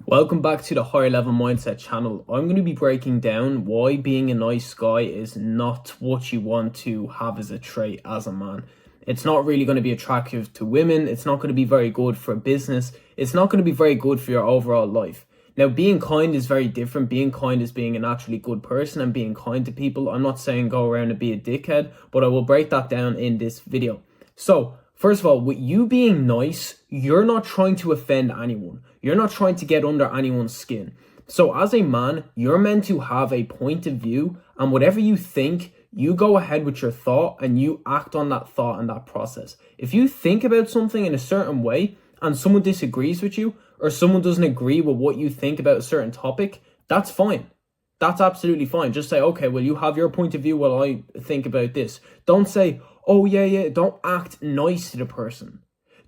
Welcome back to the Higher Level Mindset channel. I'm going to be breaking down why being a nice guy is not what you want to have as a trait as a man. It's not really going to be attractive to women. It's not going to be very good for business. It's not going to be very good for your overall life. Now, being kind is very different. Being kind is being a naturally good person and being kind to people. I'm not saying go around and be a dickhead, but I will break that down in this video. So, first of all, with you being nice, you're not trying to offend anyone. You're not trying to get under anyone's skin. So as a man, you're meant to have a point of view, and whatever you think, you go ahead with your thought and you act on that thought and that process. If you think about something in a certain way and someone disagrees with you or someone doesn't agree with what you think about a certain topic, that's fine. That's absolutely fine. Just say, okay, well, you have your point of view while I think about this. Don't say, oh, yeah. Don't act nice to the person.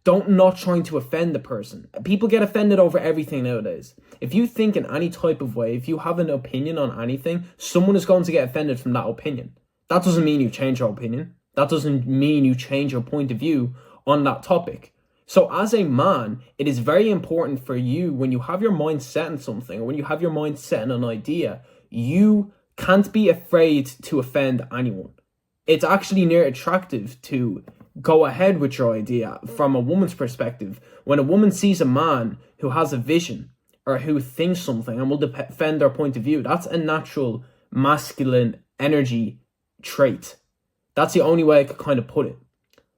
Don't not trying to offend the person. People get offended over everything nowadays. If you think in any type of way, if you have an opinion on anything, someone is going to get offended from that opinion. That doesn't mean you change your opinion. That doesn't mean you change your point of view on that topic. So as a man, it is very important for you when you have your mind set on something or when you have your mind set on an idea, you can't be afraid to offend anyone. It's actually near attractive to go ahead with your idea from a woman's perspective. When a woman sees a man who has a vision or who thinks something and will defend their point of view, that's a natural masculine energy trait. That's the only way I could kind of put it.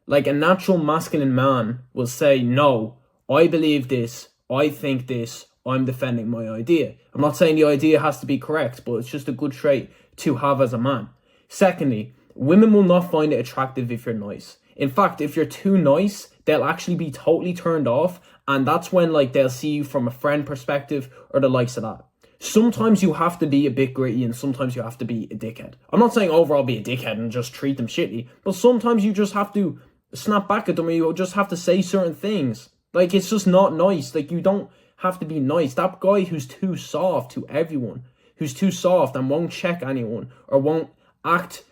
Like a natural masculine man will say, no, I believe this, I think this, I'm defending my idea. I'm not saying the idea has to be correct, but it's just a good trait to have as a man. Secondly, women will not find it attractive if you're nice. In fact, if you're too nice, they'll actually be totally turned off. And that's when they'll see you from a friend perspective or the likes of that. Sometimes you have to be a bit gritty and sometimes you have to be a dickhead. I'm not saying overall be a dickhead and just treat them shitty. But sometimes you just have to snap back at them or you just have to say certain things. It's just not nice. You don't have to be nice. That guy who's too soft to everyone, who's too soft and won't check anyone or won't act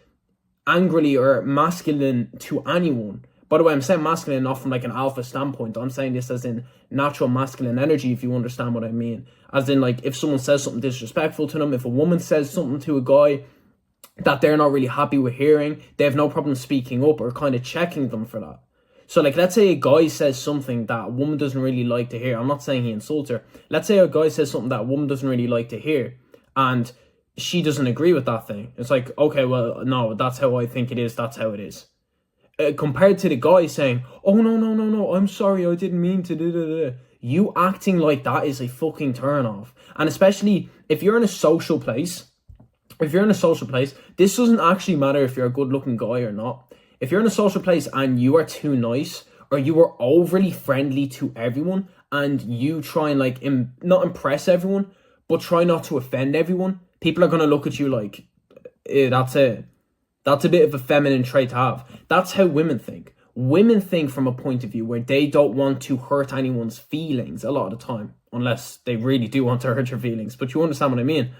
angrily or masculine to anyone. By the way, I'm saying masculine not from an alpha standpoint. I'm saying this as in natural masculine energy, if you understand what I mean. As in if someone says something disrespectful to them, if a woman says something to a guy that they're not really happy with hearing, they have no problem speaking up or kind of checking them for that. So let's say a guy says something that a woman doesn't really like to hear. I'm not saying he insults her. Let's say a guy says something that a woman doesn't really like to hear and she doesn't agree with that thing. It's okay, well, no, that's how I think it is. That's how it is. Compared to the guy saying, oh, no, I'm sorry, I didn't mean to do. You acting like that is a fucking turn off. And especially if you're in a social place, this doesn't actually matter if you're a good looking guy or not. If you're in a social place and you are too nice or you are overly friendly to everyone and you try and not impress everyone, but try not to offend everyone, people are going to look at you that's a bit of a feminine trait to have. That's how women think. Women think from a point of view where they don't want to hurt anyone's feelings a lot of the time, unless they really do want to hurt your feelings. But you understand what I mean?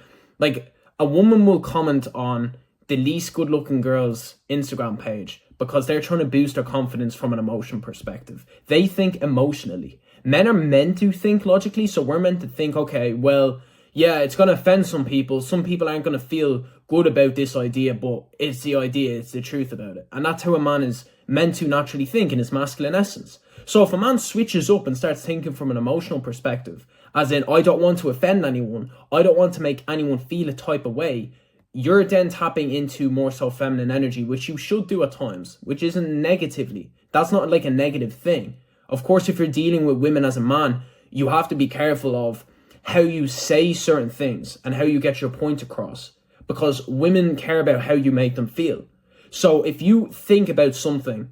A woman will comment on the least good looking girl's Instagram page because they're trying to boost their confidence from an emotion perspective. They think emotionally. Men are meant to think logically, so we're meant to think, okay, well, yeah, it's going to offend some people. Some people aren't going to feel good about this idea, but it's the idea, it's the truth about it. And that's how a man is meant to naturally think in his masculine essence. So if a man switches up and starts thinking from an emotional perspective, as in, I don't want to offend anyone, I don't want to make anyone feel a type of way, you're then tapping into more so feminine energy, which you should do at times, which isn't negatively. That's not a negative thing. Of course, if you're dealing with women as a man, you have to be careful of how you say certain things and how you get your point across, because women care about how you make them feel. So if you think about something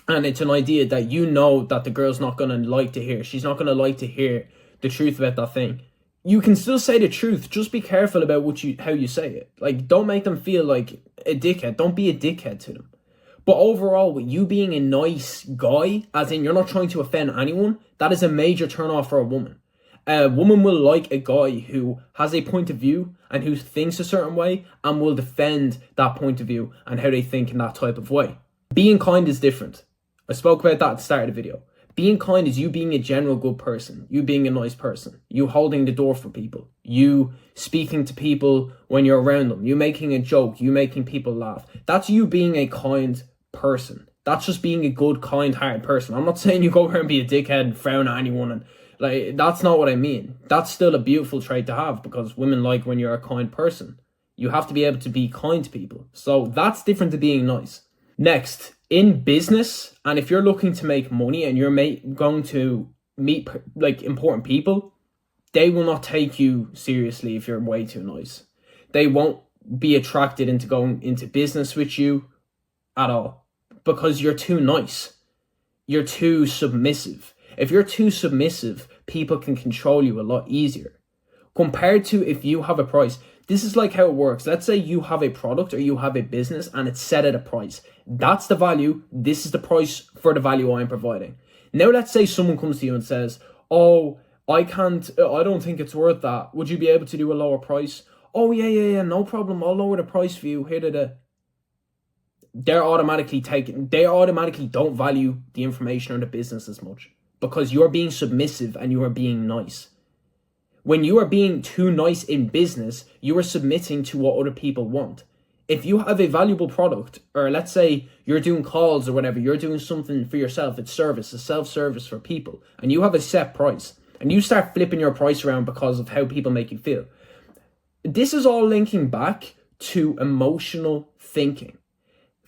and it's an idea that you know that the girl's not going to like to hear, she's not going to like to hear the truth about that thing, you can still say the truth. Just be careful about how you say it. Don't make them feel like a dickhead. Don't be a dickhead to them. But overall, with you being a nice guy, as in you're not trying to offend anyone, that is a major turn off for a woman. A woman will like a guy who has a point of view and who thinks a certain way and will defend that point of view and how they think in that type of way. Being kind is different. I spoke about that at the start of the video. Being kind is you being a general good person, you being a nice person, you holding the door for people, you speaking to people when you're around them, you making a joke, you making people laugh. That's you being a kind person. That's just being a good, kind-hearted person. I'm not saying you go around and be a dickhead and frown at anyone, and like, that's not what I mean. That's still a beautiful trait to have, because women like when you're a kind person. You have to be able to be kind to people. So that's different to being nice. Next, in business, and if you're looking to make money and you're going to meet like important people, they will not take you seriously if you're way too nice. They won't be attracted into going into business with you at all, because you're too nice. You're too submissive. If you're too submissive, people can control you a lot easier. Compared to if you have a price. This is like how it works. Let's say you have a product or you have a business and it's set at a price. That's the value. This is the price for the value I'm providing. Now let's say someone comes to you and says, oh, I don't think it's worth that. Would you be able to do a lower price? Oh, yeah, no problem. I'll lower the price for you. They automatically don't value the information or the business as much, because you're being submissive and you are being nice. When you are being too nice in business, you are submitting to what other people want. If you have a valuable product, or let's say you're doing calls or whatever, you're doing something for yourself, it's service, it's self-service for people, and you have a set price, and you start flipping your price around because of how people make you feel. This is all linking back to emotional thinking,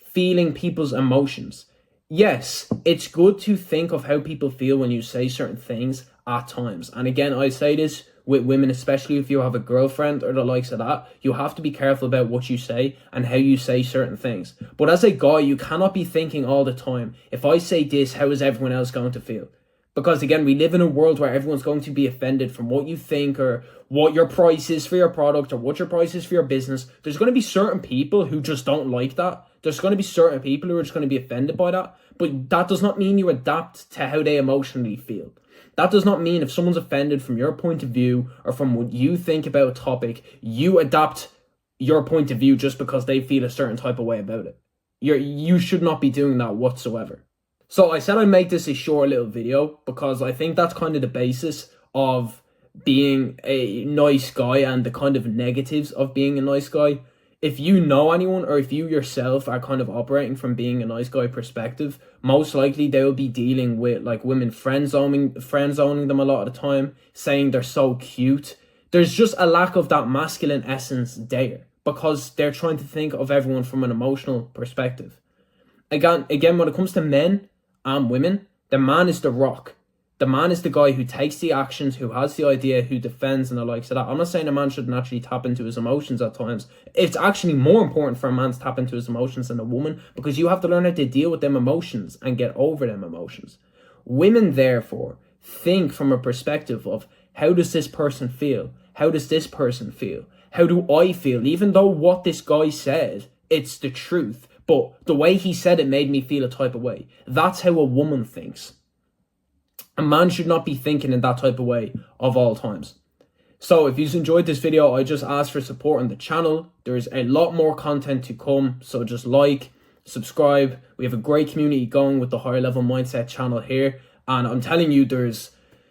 feeling people's emotions. Yes, it's good to think of how people feel when you say certain things at times. And again, I say this with women, especially if you have a girlfriend or the likes of that, you have to be careful about what you say and how you say certain things. But as a guy, you cannot be thinking all the time, if I say this, how is everyone else going to feel? Because again, we live in a world where everyone's going to be offended from what you think, or what your price is for your product, or what your price is for your business. There's going to be certain people who just don't like that. There's going to be certain people who are just going to be offended by that. But that does not mean you adapt to how they emotionally feel. That does not mean if someone's offended from your point of view or from what you think about a topic, you adapt your point of view just because they feel a certain type of way about it. You should not be doing that whatsoever. So I said I'd make this a short little video because I think that's kind of the basis of being a nice guy and the kind of negatives of being a nice guy. If you know anyone, or if you yourself are kind of operating from being a nice guy perspective, most likely they will be dealing with like women friend zoning them a lot of the time, saying they're so cute. There's just a lack of that masculine essence there, because they're trying to think of everyone from an emotional perspective. Again, when it comes to men and women, the man is the rock. The man is the guy who takes the actions, who has the idea, who defends and the likes of that. I'm not saying a man should naturally tap into his emotions at times. It's actually more important for a man to tap into his emotions than a woman, because you have to learn how to deal with them emotions and get over them emotions. Women, therefore, think from a perspective of, how does this person feel? How does this person feel? How do I feel? Even though what this guy said, it's the truth, but the way he said it made me feel a type of way. That's how a woman thinks. A man should not be thinking in that type of way of all times. So if you've enjoyed this video, I just ask for support on the channel. There's a lot more content to come, so just like, subscribe. We have a great community going with the Higher Level Mindset channel here, and I'm telling you, there's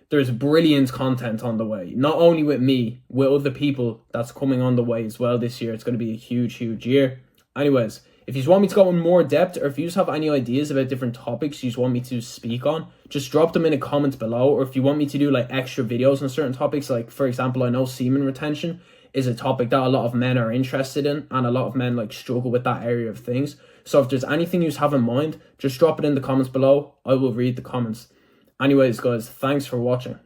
brilliant content on the way. Not only with me, with other people that's coming on the way as well this year. It's going to be a huge year. Anyways, if you want me to go in more depth, or if you just have any ideas about different topics you just want me to speak on, just drop them in the comments below. Or if you want me to do like extra videos on certain topics, like for example, I know semen retention is a topic that a lot of men are interested in, and a lot of men like struggle with that area of things. So if there's anything you have in mind, just drop it in the comments below. I will read the comments. Anyways, guys, thanks for watching.